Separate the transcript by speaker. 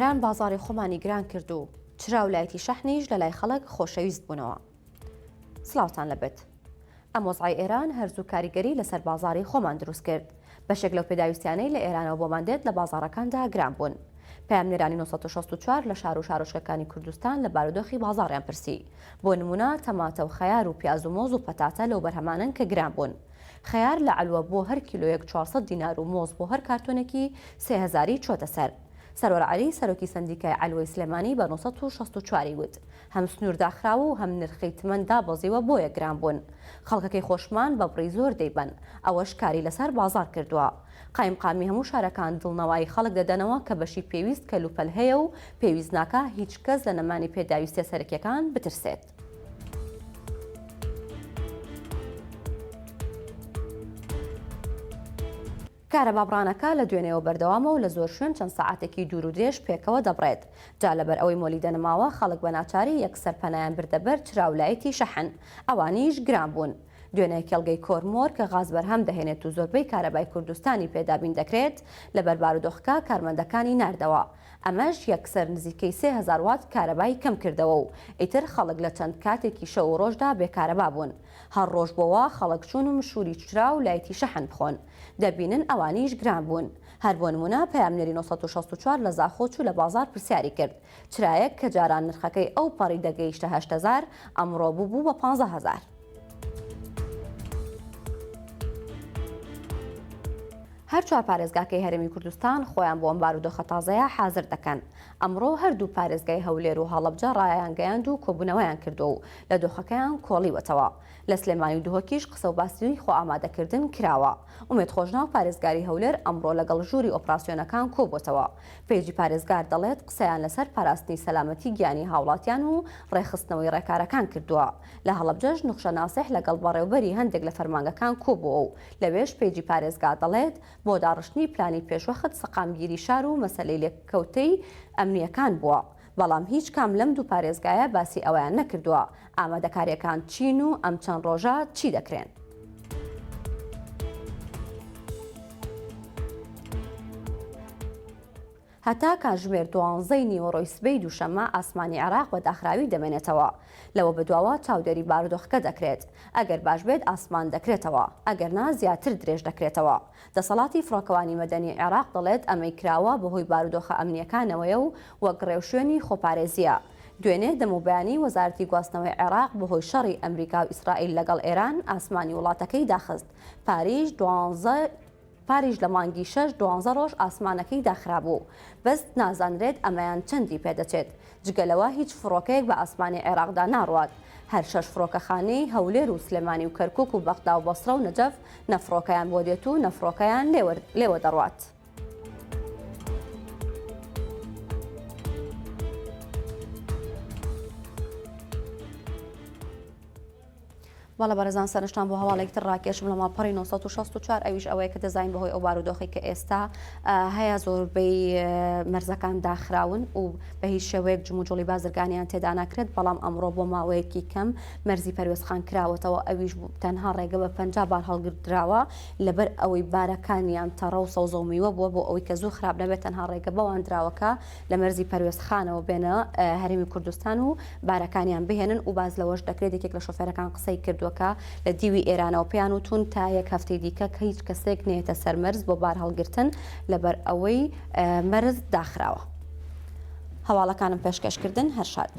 Speaker 1: ئێران بازاڕی خۆمانی گران کرد و چرا وڵایەتی شەحنیش لە لای خەڵک خۆشەویست بوونەوە. سڵاوتان لەبێت. ئەم وەزعی ئێران هەرزوو کاریگەری لەسەر بازاڕی خۆمان دروست کرد. بەشێک لەو پێداویستیانەی لە ئێرانەوە بۆمان دێت لە بازاڕەکاندا گران بوون. پامنێرانی 1964 لە شار و شارۆچکەکانی کوردستان لە بارودۆخی بازاڕیان پرسی. بۆ نمونە تەماتە و خەیار و پیاز و مۆز و پەتاتە لەو بەرهەمانن کە گران بوون. خەیار لە علووە بۆ هەر کیلۆیەک 400 دینار و مۆز بۆ هەر کارتۆنێکی 3000 چۆتە سەر. سەرۆر عەلی سەرۆکی سەندیکای علوەی سلێمانی بە 1964 وت هەم سنوور داخراوە و هەم نرخی تمەن دابەزیوە بۆیە گران بوون. خەڵکەکەی خۆشمان بە بڕی زۆر دەیبەن، ئەوەش کاری لەسەر بازار کردووە. قایمقامی هەموو شارەکان دڵنەوەی خەڵک دەدەنەوە کە بەشی پێویست کەلوپەل هەیە و پێویست ناکە هیچ کەس لە نەمانی پێداویستە سەرەکیەکان بترسێت. کارەبابڕانەکە لە دوێنێەوە بەردەوامە و لە زۆر شوێن چەند سەعاتێکی دوور و درێژ پێکەوە دەبڕێت. جا لەبەر ئەوەی مۆلی دەنەماوە خەڵک بە ناچاری یەکسەر پەنایان بردەبەر چراولایەتی شەحن، ئەوانیش گران بوون. دوێنێ کێڵگەی کۆرمۆر کە غاز بەرهەم دەهێنێت و زۆربەی کارەبای کوردستانی پێدابین دەکرێت لەبەر بارودۆخەکە کارمەندەکانی ناردەوە. ئەمەش یەکسەر نزیکەی 3000 وات کارەبای کەم کردەوە و ئیتر خەڵک لە چەند کاتێکی شەو و ڕۆژدا بێکارەبا بوون. هەر ڕۆژ بۆەوە خەڵک چوون و مشوری چرا و لایەتی شەحن بخۆن. دەبینن ئەوانیش گران بوون. هەر بۆ نمونە پامنێری 1964 لە زاخۆچ و لە بازار پرسیاری کرد چرایەک کە جاران نرخەکەی ئەو پەڕی دەگەیشتە 8000 ئەمڕۆ بوو بە 15000. هەر چوار پارێزگاکەی هەرێمی کوردستان خۆیان بۆ ئەم بارودۆخە تازەیە حازر دەکەن. ئەمڕۆ هەردوو پارێزگای هەولێر و هەڵەبجە ڕایان گەیاند و کۆبوونەوەیان کردو و لە دۆخەکەیان کۆڵیوەتەوە. لە سلێمانی و دوهۆکیش قسە و باسی خۆ ئامادەکردن کراوە. ئومێد خۆشناو پارێزگاری هەولێر ئەمڕۆ لەگەڵ ژووری ئۆپراسیۆنەکان کۆبووتەوە. پێیجی پارێزگار دەڵێت قسەیان لەسەر پاراستنی سەلامەتی گیانی هاوڵاتیان و ڕێخستنەوەی ڕێکارەکان کردووە. لە هەڵەبجەش نوخشە ناسیح لەگەڵ بەڕێوەبەری هەندێک لە فەرمانگەکان کۆبووە و لەوێش پێیجی پارێزگار دەڵێت بۆ داڕشتنی پلانی پێشوەخت سەقامگیری شار و مەسەلەی لێککەوتەی ئەمنیەکان بووە. بەڵام هیچ کام لەم دوو پارێزگایە باسی ئەویان نەکردووە ئامادەکاریەکان چین و ئەم چەند ڕۆژە چی دەکرێن. هەتا کاتژمێر 12 نیوەڕۆی سبەی دووشەممە ئاسمانی عێراق بە داخراوی دەمێنێتەوە. لەوە بەدواوە چاودێری بارودۆخەکە دەکرێت. ئەگەر باش بێت ئاسمان دەکرێتەوە، ئەگەرنا زیاتر درێژ دەکرێتەوە. دەسەڵاتی فڕۆکەوانی مەدەنی عێراق دەڵێت ئەمەی کراوە بەهۆی بارودۆخە ئەمنیەکانەوەیە و وەک ڕێوشوێنی خۆپارێزیە. دوێنێ دەموبیانی وەزارەتی گواستنەوەی عێراق بەهۆی شەڕی ئەمریکا و ئیسرائیل لەگەڵ ئێران ئاسمانی وڵاتەکەی داخست. پاریش لە مانگی 6-12 ڕۆژ ئاسمانەکەی داخرابوو. بەست نازانرێت ئەمەیان چەندی پێدەچێت. جگەلەوە هیچ فڕۆکەیەک بە ئاسمانی عێراقدا ناڕوات. هەر 6 فڕۆکەخانەی هەولێر و سلێمانی و کەرکووک و بەغدا و بەسرە و نەجەف نەفرۆکەیان بۆ دێت و نەفرۆکەیان لێوە دەڕوات. وڵە بەرەزان سەرنجتان بۆ هەواڵێکتر ڕاکێشم لە ماپەڕی 1964 ئەویش ئەوەیە کە دەزانین بەهۆی ئەو بارودۆخی کە ئێستا هەیە زۆربەی مەرزەکان داخراون و بە هیچ شێوەیەک جموجۆڵی بازرگانیان تێدا ناکرێت. بەڵام ئەمڕۆ بۆ ماوەیەکی کەم مەرزی پەروێزخان کراوەتەوە، ئەویش تەنها ڕێگە بە 50 بار هەڵگرتراوە لەبەر ئەوەی بارەکانیان تەڕە و سەوزە و میوە بووە بۆ ئەوەی کە زوو خراپ نەبێت. تەنها ڕێگە بەوان دراوەکە لە مەرزی پەروێزخانەوە بێنە هەرێمی کوردستان و بارەکانیان بهێنن و باز لەوەش دەکرێت یەکێک لە شۆفێرەکان قسەی کردووە لە دیوی ئێرانەوە پێیان وتون تا یەک هەفتەی دیکە کە هیچ کەسێک نێتە سەرمەرز بۆ بار هەڵگرتن لەبەر ئەوەی مەرز داخراوە. هەواڵەکانم پێشکەشکردن هەر شاد.